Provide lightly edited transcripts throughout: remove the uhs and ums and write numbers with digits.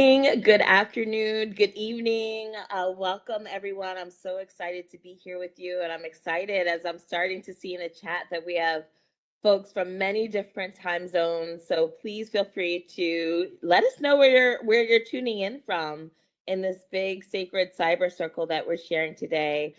Good afternoon, good evening. Welcome, everyone. I'm so excited to be here with you, and I'm excited as I'm starting to see in the chat that we have folks from many different time zones. So please feel free to let us know where you're tuning in from in this big sacred cyber circle that we're sharing today.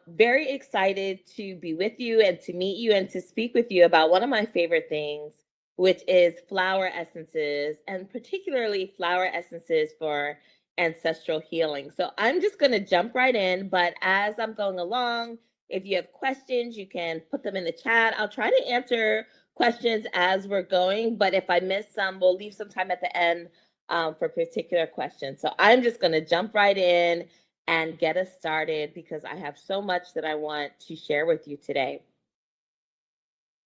Very excited to be with you and to meet you and to speak with you about one of my favorite things, which is flower essences, and particularly flower essences for ancestral healing. So I'm just going to jump right in, but as I'm going along, if you have questions, you can put them in the chat. I'll try to answer questions as we're going, but if I miss some, we'll leave some time at the end for particular questions. So I'm just going to jump right in and get us started because I have so much that I want to share with you today.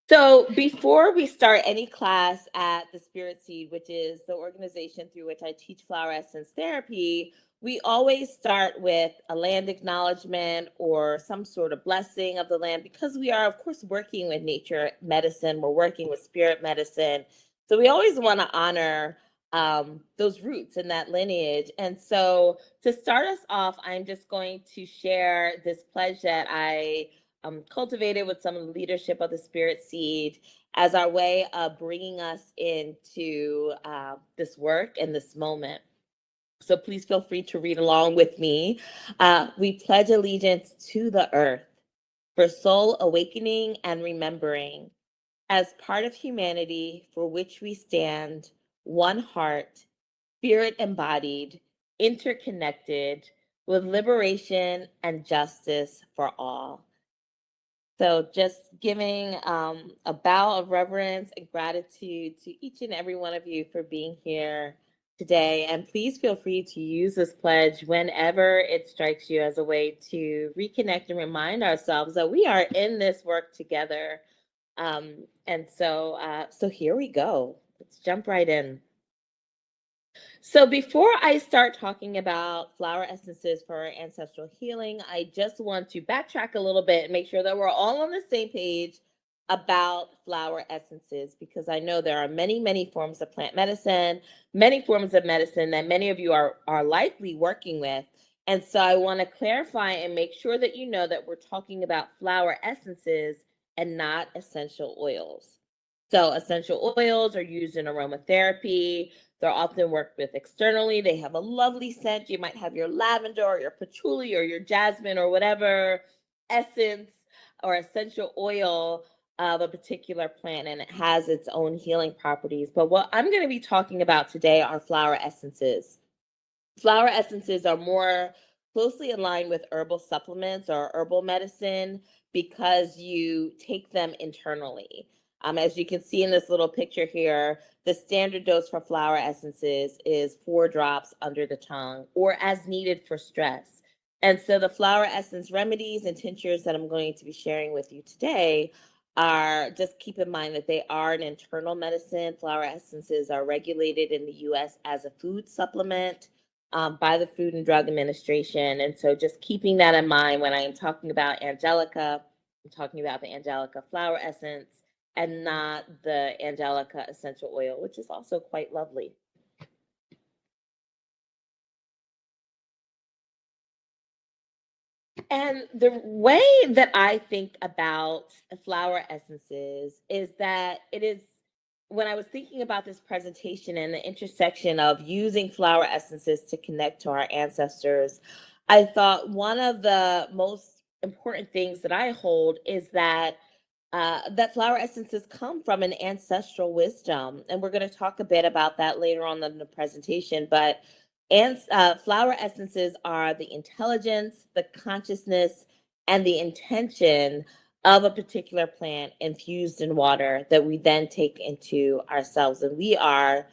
So before we start any class at the Spirit Seed, which is the organization through which I teach flower essence therapy, we always start with a land acknowledgement or some sort of blessing of the land because we are, of course, working with nature medicine. We're working with spirit medicine. So we always want to honor those roots and that lineage. And so to start us off, I'm just going to share this pledge that I cultivated with some of the leadership of the Spirit Seed as our way of bringing us into this work and this moment. So please feel free to read along with me. We pledge allegiance to the earth for soul awakening and remembering, as part of humanity for which we stand, one heart, spirit embodied, interconnected, with liberation and justice for all. So just giving a bow of reverence and gratitude to each and every one of you for being here today. And please feel free to use this pledge whenever it strikes you as a way to reconnect and remind ourselves that we are in this work together. So here we go. Let's jump right in. So before I start talking about flower essences for ancestral healing, I just want to backtrack a little bit and make sure that we're all on the same page about flower essences, because I know there are many, many forms of plant medicine, many forms of medicine that many of you are likely working with. And so I want to clarify and make sure that you know that we're talking about flower essences and not essential oils. So essential oils are used in aromatherapy. They're often worked with externally. They have a lovely scent. You might have your lavender or your patchouli or your jasmine or whatever essence or essential oil of a particular plant, and it has its own healing properties. But what I'm going to be talking about today are flower essences. Flower essences are more closely aligned with herbal supplements or herbal medicine because you take them internally. As you can see in this little picture here, the standard dose for flower essences is 4 drops under the tongue or as needed for stress. And so the flower essence remedies and tinctures that I'm going to be sharing with you today are, just keep in mind that they are an internal medicine. Flower essences are regulated in the US as a food supplement by the Food and Drug Administration. And so just keeping that in mind when I am talking about Angelica, I'm talking about the Angelica flower essence and not the Angelica essential oil, which is also quite lovely. And the way that I think about flower essences is that it is, when I was thinking about this presentation and the intersection of using flower essences to connect to our ancestors, I thought one of the most important things that I hold is that that flower essences come from an ancestral wisdom. And we're going to talk a bit about that later on in the presentation. But flower essences are the intelligence, the consciousness, and the intention of a particular plant infused in water that we then take into ourselves. And we are,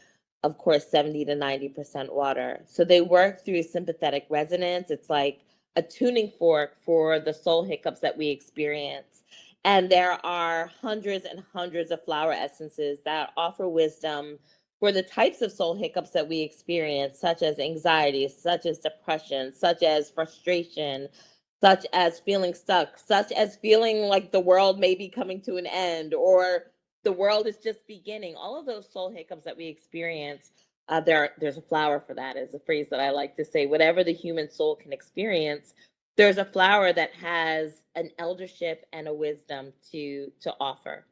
of course, 70 to 90% water. So they work through sympathetic resonance. It's like a tuning fork for the soul hiccups that we experience. And there are hundreds and hundreds of flower essences that offer wisdom for the types of soul hiccups that we experience, such as anxiety, such as depression, such as frustration, such as feeling stuck, such as feeling like the world may be coming to an end or the world is just beginning. All of those soul hiccups that we experience There's a flower for that, is a phrase that I like to say. Whatever the human soul can experience, there's a flower that has an eldership and a wisdom to offer.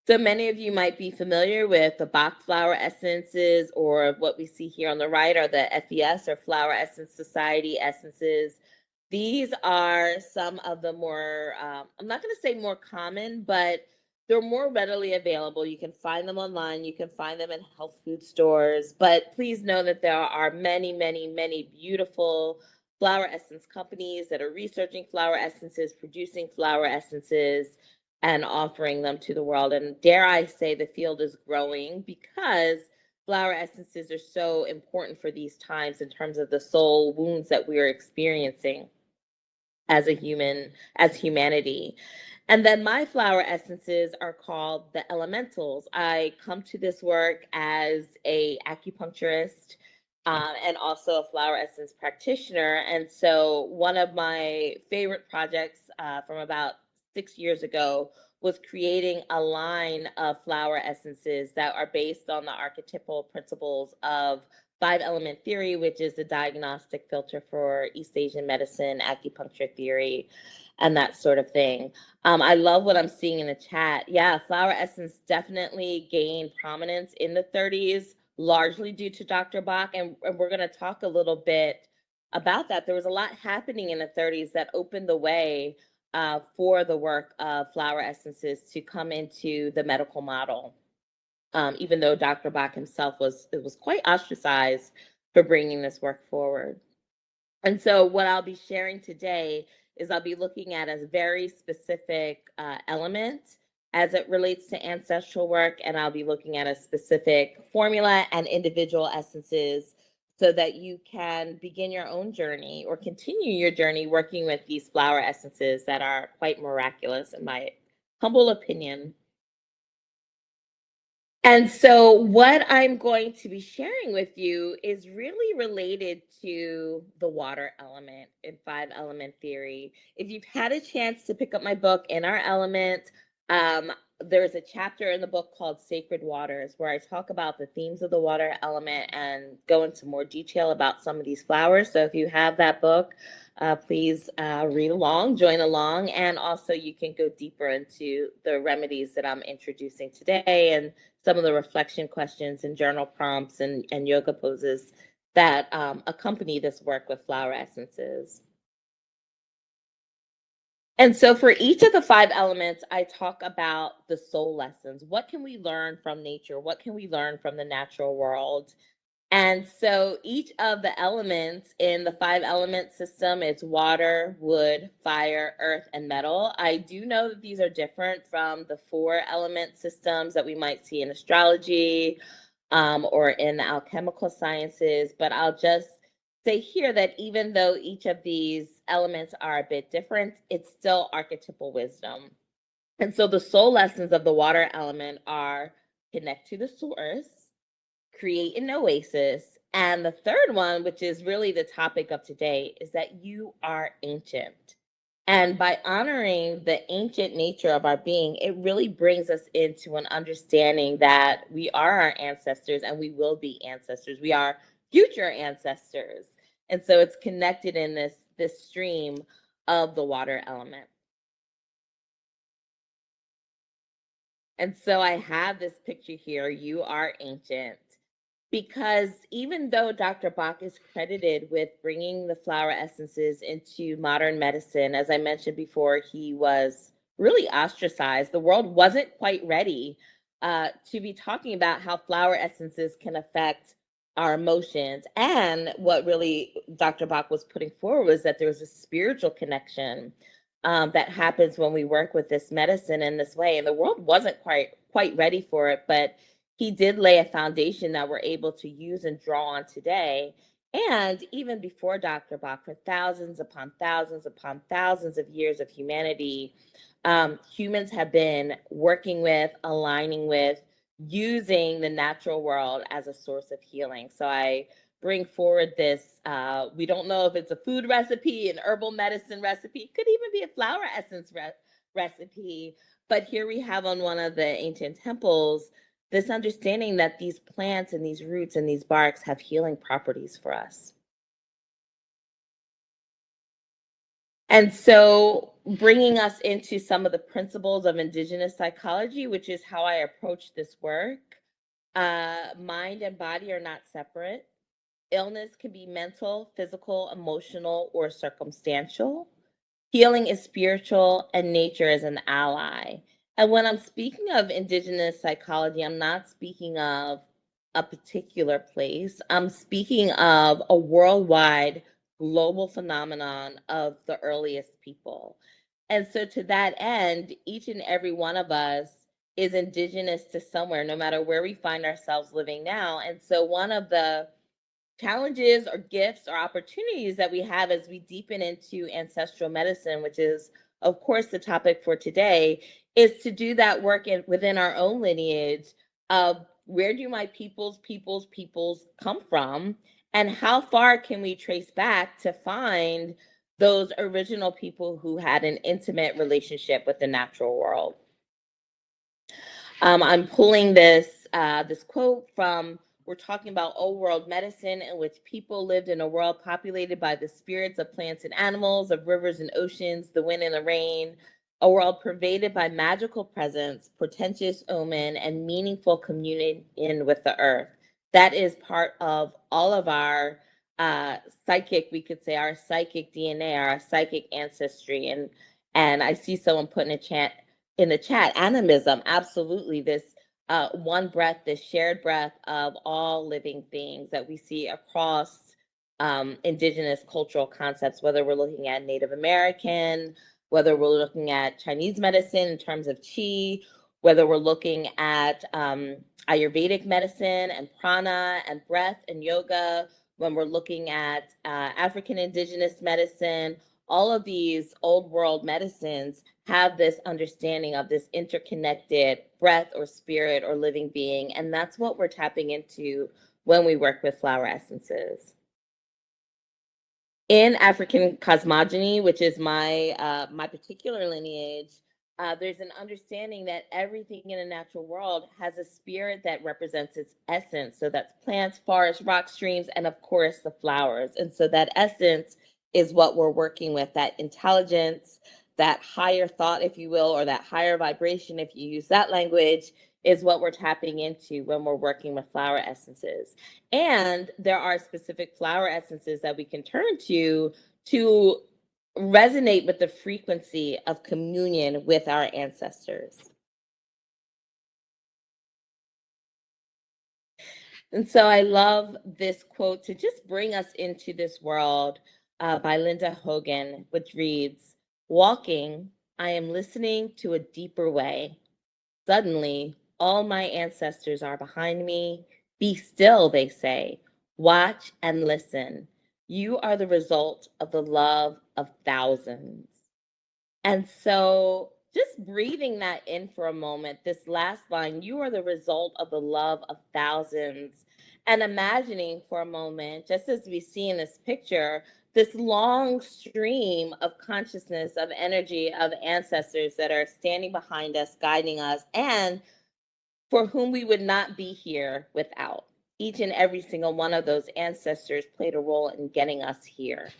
So many of you might be familiar with the Bach flower essences, or what we see here on the right are the FES, or Flower Essence Society essences. These are some of the more, I'm not going to say more common, but they're more readily available. You can find them online. You can find them in health food stores. But please know that there are many, many, many beautiful flower essence companies that are researching flower essences, producing flower essences, and offering them to the world. And dare I say, the field is growing because flower essences are so important for these times in terms of the soul wounds that we are experiencing as as humanity. And then my flower essences are called the elementals. I come to this work as a acupuncturist, and also a flower essence practitioner. And so one of my favorite projects from about 6 years ago was creating a line of flower essences that are based on the archetypal principles of five element theory, which is the diagnostic filter for East Asian medicine, acupuncture theory, and that sort of thing. I love what I'm seeing in the chat. Yeah, flower essence definitely gained prominence in the 30s, largely due to Dr. Bach. And we're going to talk a little bit about that. There was a lot happening in the 30s that opened the way for the work of flower essences to come into the medical model. Even though Dr. Bach himself was quite ostracized for bringing this work forward. And so what I'll be sharing today is I'll be looking at a very specific element as it relates to ancestral work, and I'll be looking at a specific formula and individual essences so that you can begin your own journey or continue your journey working with these flower essences that are quite miraculous, in my humble opinion. And so, what I'm going to be sharing with you is really related to the water element in five element theory. If you've had a chance to pick up my book, In Our Element, there's a chapter in the book called Sacred Waters, where I talk about the themes of the water element and go into more detail about some of these flowers. So, if you have that book, please read along, join along, and also you can go deeper into the remedies that I'm introducing today and some of the reflection questions and journal prompts and yoga poses that accompany this work with flower essences. And so for each of the five elements, I talk about the soul lessons. What can we learn from nature? What can we learn from the natural world? And so each of the elements in the five element system is water, wood, fire, earth, and metal. I do know that these are different from the four element systems that we might see in astrology or in the alchemical sciences, but I'll just say here that even though each of these elements are a bit different, it's still archetypal wisdom. And so the soul lessons of the water element are connect to the source, create an oasis. And the third one, which is really the topic of today, is that you are ancient. And by honoring the ancient nature of our being, it really brings us into an understanding that we are our ancestors and we will be ancestors. We are future ancestors. And so it's connected in this stream of the water element. And so I have this picture here, you are ancient. Because even though Dr. Bach is credited with bringing the flower essences into modern medicine, as I mentioned before, he was really ostracized. The world wasn't quite ready to be talking about how flower essences can affect our emotions. And what really Dr. Bach was putting forward was that there was a spiritual connection that happens when we work with this medicine in this way. And the world wasn't quite ready for it, but he did lay a foundation that we're able to use and draw on today. And even before Dr. Bach, for thousands upon thousands upon thousands of years of humanity, humans have been working with, aligning with, using the natural world as a source of healing. So I bring forward this, we don't know if it's a food recipe, an herbal medicine recipe, it could even be a flower essence recipe. But here we have on one of the ancient temples this understanding that these plants and these roots and these barks have healing properties for us. And so bringing us into some of the principles of Indigenous psychology, which is how I approach this work. Mind and body are not separate. Illness can be mental, physical, emotional, or circumstantial. Healing is spiritual, and nature is an ally. And when I'm speaking of Indigenous psychology, I'm not speaking of a particular place. I'm speaking of a worldwide global phenomenon of the earliest people. And so, to that end, each and every one of us is indigenous to somewhere, no matter where we find ourselves living now. And so, one of the challenges or gifts or opportunities that we have as we deepen into ancestral medicine, which is, of course, the topic for today, is to do that work within our own lineage of where do my peoples come from, and how far can we trace back to find those original people who had an intimate relationship with the natural world. I'm pulling this quote from We're Talking About Old World Medicine, in which people lived in a world populated by the spirits of plants and animals, of rivers and oceans, the wind and the rain, a world pervaded by magical presence, portentous omen, and meaningful communion with the earth. That is part of all of our psychic, we could say, our psychic DNA, our psychic ancestry. And I see someone putting in the chat, animism, absolutely. This one breath, this shared breath of all living things that we see across Indigenous cultural concepts, whether we're looking at Native American, whether we're looking at Chinese medicine in terms of qi, whether we're looking at Ayurvedic medicine and prana and breath and yoga, when we're looking at African Indigenous medicine. All of these old world medicines have this understanding of this interconnected breath or spirit or living being. And that's what we're tapping into when we work with flower essences. In African cosmogony, which is my particular lineage, there's an understanding that everything in the natural world has a spirit that represents its essence. So that's plants, forests, rock streams, and of course the flowers. And so that essence is what we're working with, that intelligence, that higher thought, if you will, or that higher vibration, if you use that language, is what we're tapping into when we're working with flower essences. And there are specific flower essences that we can turn to resonate with the frequency of communion with our ancestors. And so I love this quote to just bring us into this world by Linda Hogan, which reads, "Walking, I am listening to a deeper way. Suddenly, all my ancestors are behind me. Be still, they say. Watch and listen. You are the result of the love of thousands." And so just breathing that in for a moment, this last line, you are the result of the love of thousands. And imagining for a moment, just as we see in this picture, this long stream of consciousness, of energy, of ancestors that are standing behind us, guiding us, and for whom we would not be here without. Each and every single one of those ancestors played a role in getting us here.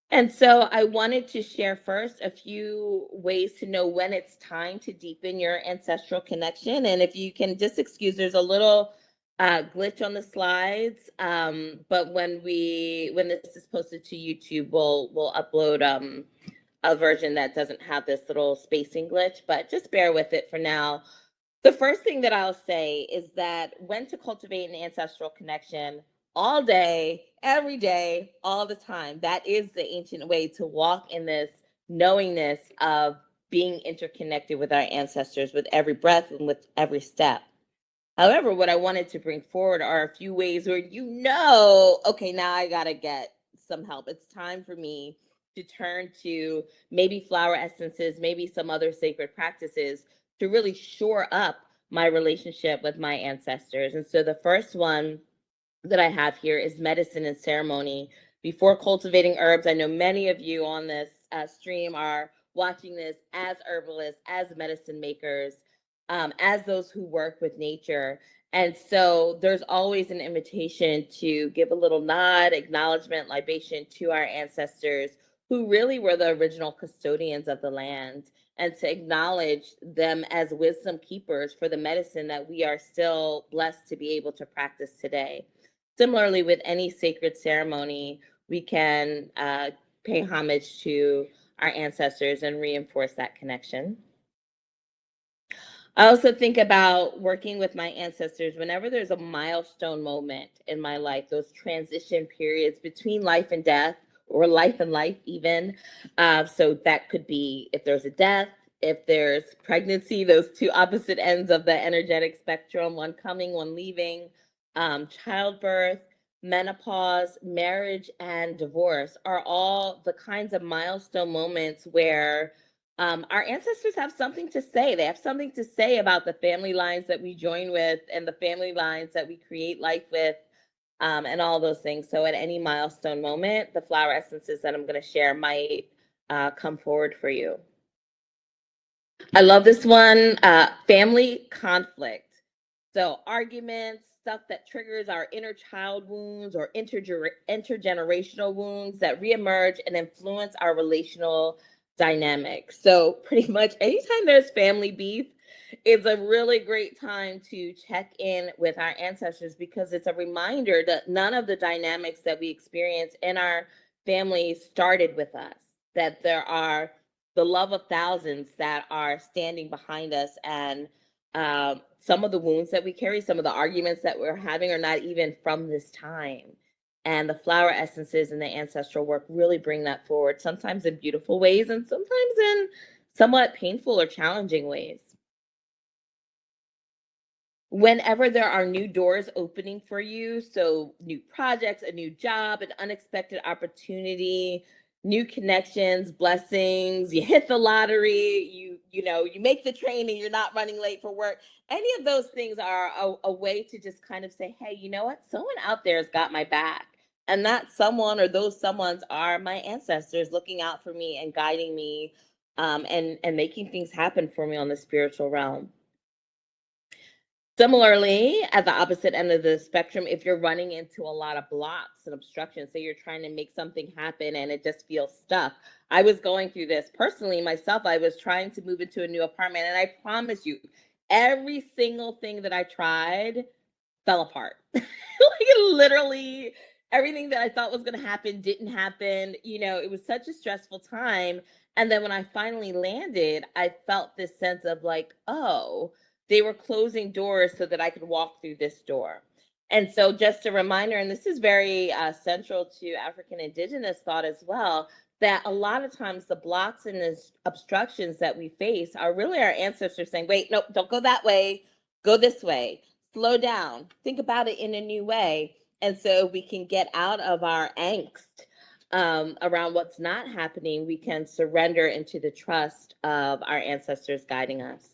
And so I wanted to share first a few ways to know when it's time to deepen your ancestral connection. And if you can just excuse, there's a little glitch on the slides, but when this is posted to YouTube, we'll upload a version that doesn't have this little spacing glitch, but just bear with it for now. The first thing that I'll say is that when to cultivate an ancestral connection: all day, every day, all the time. That is the ancient way to walk in this knowingness of being interconnected with our ancestors with every breath and with every step. However, what I wanted to bring forward are a few ways where okay, now I got to get some help. It's time for me to turn to maybe flower essences, maybe some other sacred practices to really shore up my relationship with my ancestors. And so the first one that I have here is medicine and ceremony. Before cultivating herbs, I know many of you on this stream are watching this as herbalists, as medicine makers, as those who work with nature. And so there's always an invitation to give a little nod, acknowledgement, libation to our ancestors who really were the original custodians of the land, and to acknowledge them as wisdom keepers for the medicine that we are still blessed to be able to practice today. Similarly, with any sacred ceremony, we can pay homage to our ancestors and reinforce that connection. I also think about working with my ancestors whenever there's a milestone moment in my life, those transition periods between life and death, or life and life even. So that could be if there's a death, if there's pregnancy, those two opposite ends of the energetic spectrum, one coming, one leaving, childbirth, menopause, marriage, and divorce are all the kinds of milestone moments where our ancestors have something to say. They have something to say about the family lines that we join with and the family lines that we create life with, and all those things. So at any milestone moment, the flower essences that I'm going to share might come forward for you. I love this one, family conflict. So arguments, stuff that triggers our inner child wounds or intergenerational wounds that reemerge and influence our relational dynamic. So pretty much anytime there's family beef, it's a really great time to check in with our ancestors, because it's a reminder that none of the dynamics that we experience in our families started with us, that there are the love of thousands that are standing behind us, and some of the wounds that we carry, some of the arguments that we're having are not even from this time. And the flower essences and the ancestral work really bring that forward, sometimes in beautiful ways and sometimes in somewhat painful or challenging ways. Whenever there are new doors opening for you, so new projects, a new job, an unexpected opportunity, new connections, blessings, you hit the lottery, you make the train and you're not running late for work. Any of those things are a way to just kind of say, hey, you know what? Someone out there has got my back. And that someone or those someones are my ancestors looking out for me and guiding me, and making things happen for me on the spiritual realm. Similarly, at the opposite end of the spectrum, if you're running into a lot of blocks and obstructions, say you're trying to make something happen and it just feels stuck. I was going through this personally myself. I was trying to move into a new apartment, and I promise you, every single thing that I tried fell apart. Like literally everything that I thought was going to happen didn't happen. It was such a stressful time. And then when I finally landed, I felt this sense of like, oh, they were closing doors so that I could walk through this door. And so just a reminder, and this is very central to African Indigenous thought as well, that a lot of times the blocks and the obstructions that we face are really our ancestors saying, wait, nope, don't go that way, go this way, slow down, think about it in a new way. And so we can get out of our angst around what's not happening. We can surrender into the trust of our ancestors guiding us.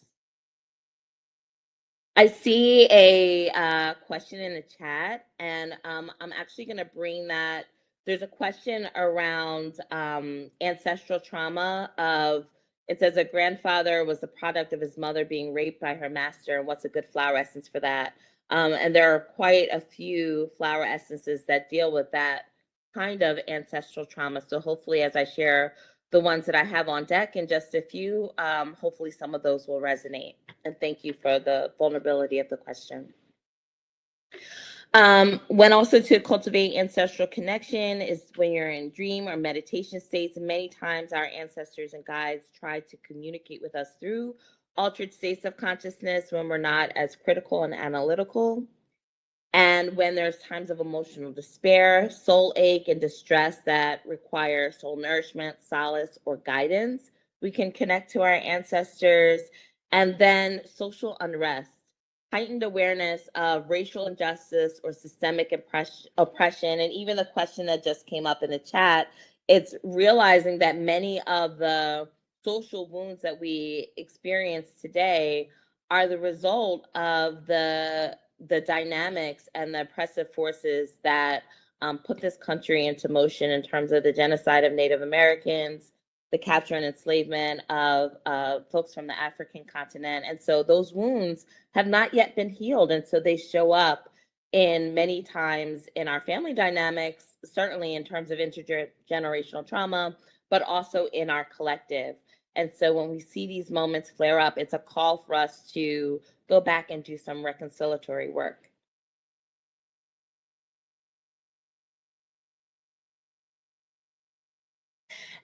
I see a question in the chat, and I'm actually going to bring that. There's a question around ancestral trauma of, it says a grandfather was the product of his mother being raped by her master, and what's a good flower essence for that? And there are quite a few flower essences that deal with that kind of ancestral trauma. So hopefully as I share the ones that I have on deck in just a few, hopefully some of those will resonate. And thank you for the vulnerability of the question. When also to cultivate ancestral connection is when you're in dream or meditation states. Many times our ancestors and guides try to communicate with us through altered states of consciousness when we're not as critical and analytical. And when there's times of emotional despair, soul ache, and distress that require soul nourishment, solace, or guidance, we can connect to our ancestors. And then social unrest, heightened awareness of racial injustice or systemic oppression, and even the question that just came up in the chat, it's realizing that many of the social wounds that we experience today are the result of the dynamics and the oppressive forces that put this country into motion in terms of the genocide of Native Americans, the capture and enslavement of folks from the African continent. And so those wounds have not yet been healed. And so they show up in many times in our family dynamics, certainly in terms of intergenerational trauma, but also in our collective. And so when we see these moments flare up, it's a call for us to go back and do some reconciliatory work.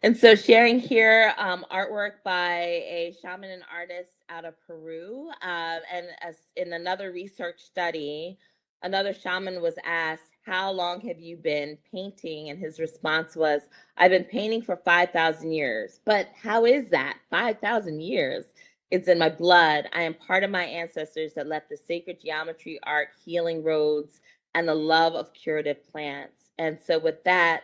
And so sharing here artwork by a shaman and artist out of Peru. And as in another research study, another shaman was asked, how long have you been painting? And his response was, I've been painting for 5,000 years. But how is that? 5,000 years. It's in my blood. I am part of my ancestors that left the sacred geometry, art, healing roads, and the love of curative plants. And so with that,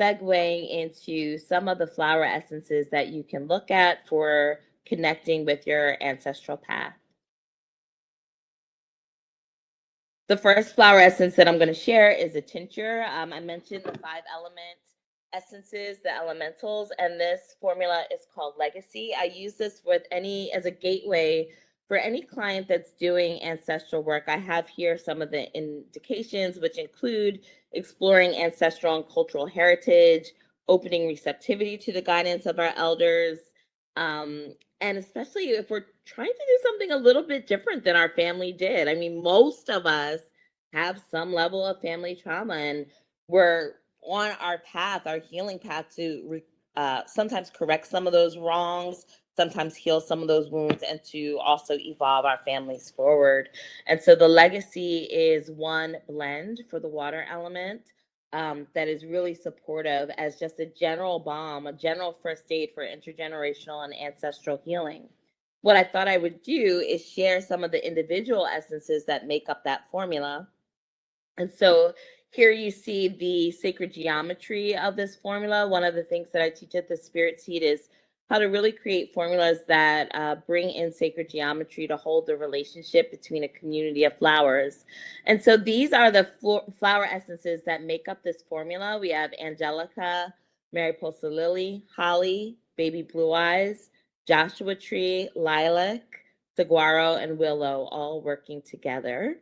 segueing into some of the flower essences that you can look at for connecting with your ancestral path. The first flower essence that I'm going to share is a tincture. I mentioned the 5-element essences, the elementals, and this formula is called Legacy. I use this as a gateway for any client that's doing ancestral work. I have here some of the indications, which include exploring ancestral and cultural heritage, opening receptivity to the guidance of our elders, and especially if we're trying to do something a little bit different than our family did. I mean, most of us have some level of family trauma, and we're on our path, our healing path, to sometimes correct some of those wrongs, sometimes heal some of those wounds, and to also evolve our families forward. And so the legacy is one blend for the water element that is really supportive as just a general balm, a general first aid for intergenerational and ancestral healing. What I thought I would do is share some of the individual essences that make up that formula. And so here you see the sacred geometry of this formula. One of the things that I teach at the Spirit Seed is how to really create formulas that bring in sacred geometry to hold the relationship between a community of flowers. And so these are the flower essences that make up this formula. We have Angelica, Mariposa Lily, Holly, Baby Blue Eyes, Joshua Tree, Lilac, Saguaro, and Willow all working together.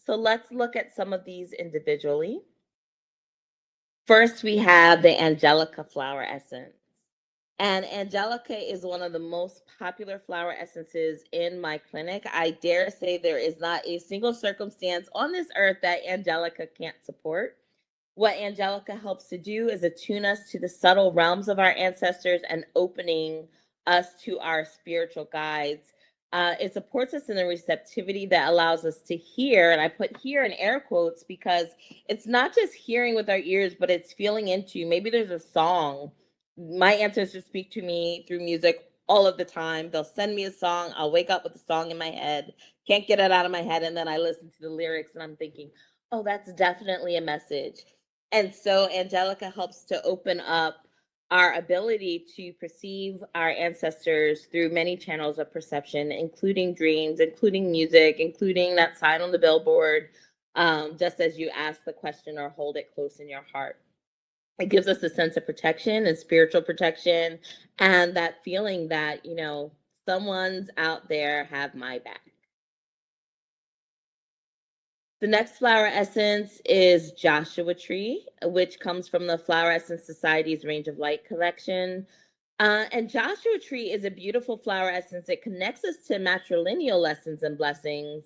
So let's look at some of these individually. First, we have the Angelica flower essence. And Angelica is one of the most popular flower essences in my clinic. I dare say there is not a single circumstance on this earth that Angelica can't support. What Angelica helps to do is attune us to the subtle realms of our ancestors and opening us to our spiritual guides. It supports us in the receptivity that allows us to hear, and I put "hear" in air quotes because it's not just hearing with our ears, but it's feeling into. Maybe there's a song. My ancestors speak to me through music all of the time. They'll send me a song. I'll wake up with a song in my head, can't get it out of my head, and then I listen to the lyrics and I'm thinking, oh, that's definitely a message. And so Angelica helps to open up our ability to perceive our ancestors through many channels of perception, including dreams, including music, including that sign on the billboard, just as you ask the question or hold it close in your heart. It gives us a sense of protection and spiritual protection, and that feeling that, someone's out there have my back. The next flower essence is Joshua Tree, which comes from the Flower Essence Society's Range of Light collection. And Joshua Tree is a beautiful flower essence. It connects us to matrilineal lessons and blessings,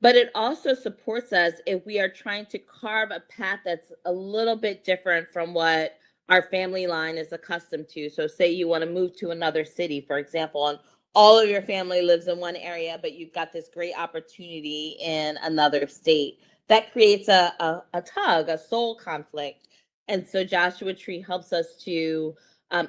but it also supports us if we are trying to carve a path that's a little bit different from what our family line is accustomed to. So say you want to move to another city, for example, and all of your family lives in one area, but you've got this great opportunity in another state. That creates a tug, a soul conflict. And so Joshua Tree helps us to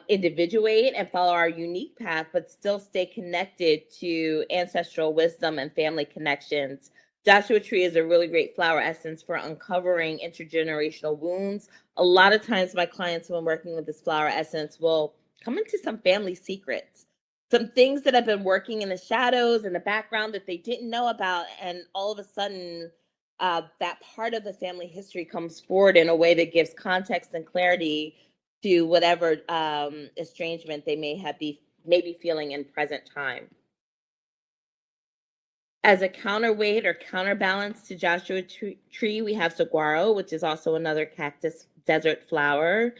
individuate and follow our unique path, but still stay connected to ancestral wisdom and family connections. Joshua Tree is a really great flower essence for uncovering intergenerational wounds. A lot of times my clients, when working with this flower essence, will come into some family secrets, some things that have been working in the shadows, in the background that they didn't know about. And all of a sudden, that part of the family history comes forward in a way that gives context and clarity to whatever estrangement they may be feeling in present time. As a counterweight or counterbalance to Joshua tree, we have saguaro, which is also another cactus desert flower.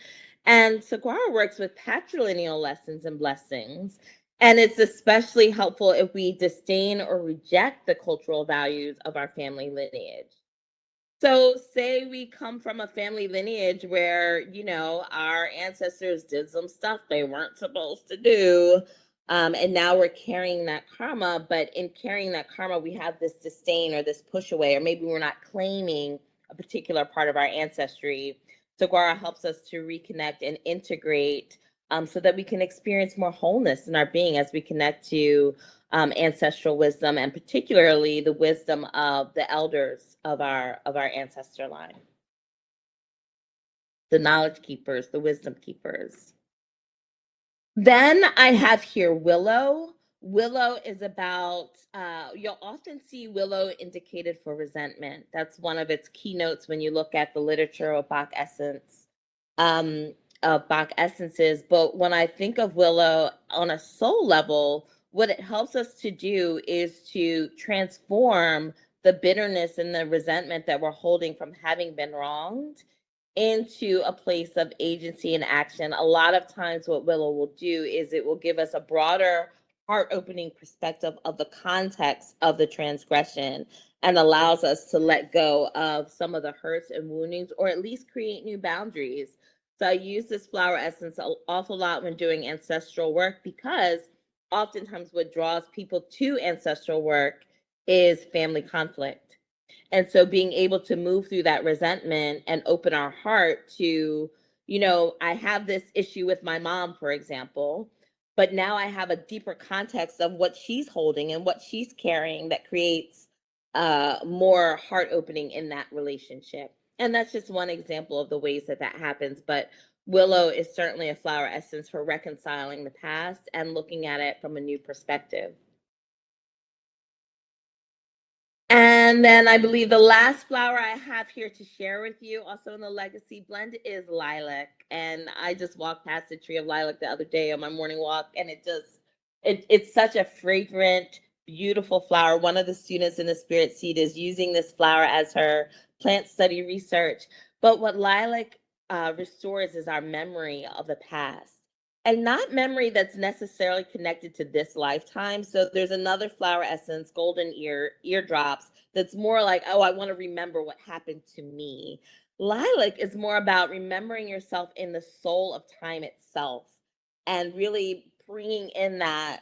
And saguaro works with patrilineal lessons and blessings. And it's especially helpful if we disdain or reject the cultural values of our family lineage. So, say we come from a family lineage where, our ancestors did some stuff they weren't supposed to do. And now we're carrying that karma. But in carrying that karma, we have this disdain or this push away, or maybe we're not claiming a particular part of our ancestry. Saguaro helps us to reconnect and integrate so that we can experience more wholeness in our being as we connect to ancestral wisdom, and particularly the wisdom of the elders of our ancestor line, the knowledge keepers, the wisdom keepers. Then I have here willow. Willow is about, you'll often see willow indicated for resentment. That's one of its keynotes when you look at the literature of Bach essence, of Bach essences. But when I think of willow on a soul level, what it helps us to do is to transform the bitterness and the resentment that we're holding from having been wronged into a place of agency and action. A lot of times what willow will do is it will give us a broader heart-opening perspective of the context of the transgression, and allows us to let go of some of the hurts and woundings, or at least create new boundaries. So I use this flower essence an awful lot when doing ancestral work, because oftentimes what draws people to ancestral work is family conflict. And so being able to move through that resentment and open our heart to, I have this issue with my mom, for example, but now I have a deeper context of what she's holding and what she's carrying that creates more heart opening in that relationship. And that's just one example of the ways that happens. But willow is certainly a flower essence for reconciling the past and looking at it from a new perspective. And then I believe the last flower I have here to share with you, also in the legacy blend, is lilac. And I just walked past the tree of lilac the other day on my morning walk, and it's such a fragrant, beautiful flower. One of the students in the Spirit Seed is using this flower as her plant study research. But what lilac restores is our memory of the past. And not memory that's necessarily connected to this lifetime. So there's another flower essence, golden eardrops, that's more like, oh, I want to remember what happened to me. Lilac is more about remembering yourself in the soul of time itself, and really bringing in that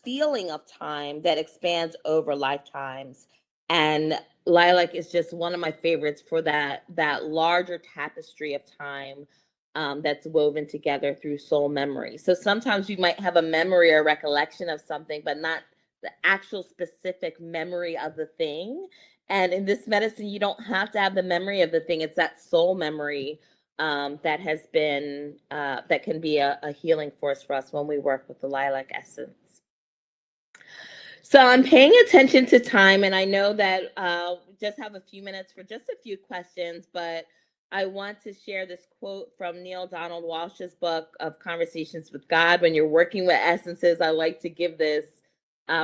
feeling of time that expands over lifetimes. And lilac is just one of my favorites for that larger tapestry of time that's woven together through soul memory. So sometimes you might have a memory or recollection of something, but not the actual specific memory of the thing. And in this medicine, you don't have to have the memory of the thing. It's that soul memory that has been, that can be a healing force for us when we work with the lilac essence. So I'm paying attention to time, and I know that we just have a few minutes for just a few questions, but I want to share this quote from Neil Donald Walsh's book of Conversations with God. When you're working with essences, I like to give this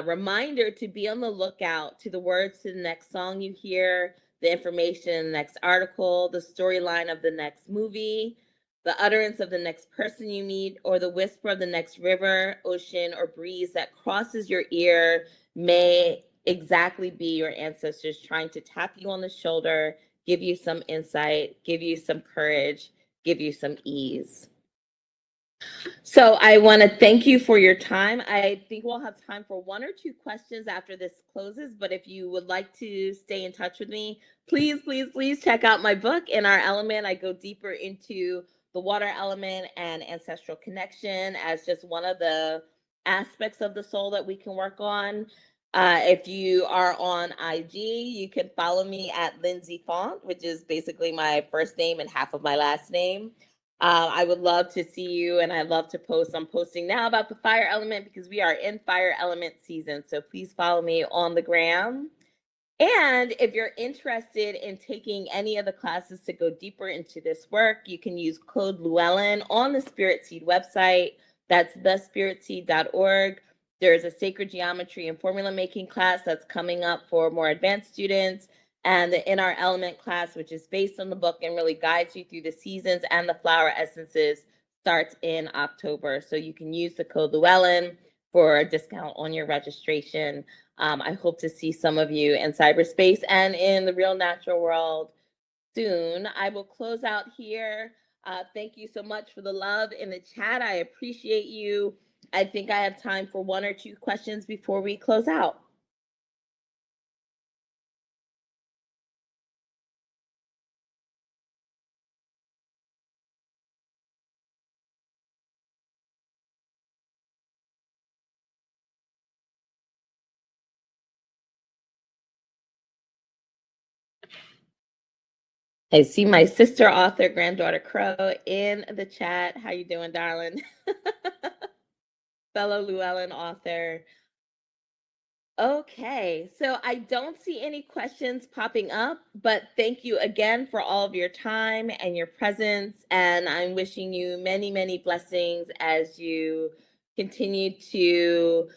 reminder to be on the lookout to the words to the next song you hear, the information in the next article, the storyline of the next movie, the utterance of the next person you meet, or the whisper of the next river, ocean, or breeze that crosses your ear may exactly be your ancestors trying to tap you on the shoulder, give you some insight, give you some courage, give you some ease. So I want to thank you for your time. I think we'll have time for one or two questions after this closes, but if you would like to stay in touch with me, please, please, please check out my book, In Our Element. I go deeper into the water element and ancestral connection as just one of the aspects of the soul that we can work on. If you are on IG, you can follow me at Lindsay Faunt, which is basically my first name and half of my last name. I would love to see you, and I love to post. I'm posting now about the fire element because we are in fire element season. So please follow me on the gram. And if you're interested in taking any of the classes to go deeper into this work, you can use code Llewellyn on the Spirit Seed website. That's thespiritseed.org. There's a sacred geometry and formula making class that's coming up for more advanced students. And the In Our Element class, which is based on the book and really guides you through the seasons and the flower essences, starts in October. So you can use the code Llewellyn for a discount on your registration. I hope to see some of you in cyberspace and in the real natural world soon. I will close out here. Thank you so much for the love in the chat. I appreciate you. I think I have time for 1 or 2 questions before we close out. I see my sister author, granddaughter Crow, in the chat. How you doing, darling? Fellow Llewellyn author. Okay, so I don't see any questions popping up, but thank you again for all of your time and your presence. And I'm wishing you many, many blessings as you continue to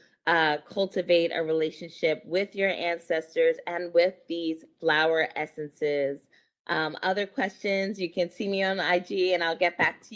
cultivate a relationship with your ancestors and with these flower essences. Other questions, you can see me on IG and I'll get back to you.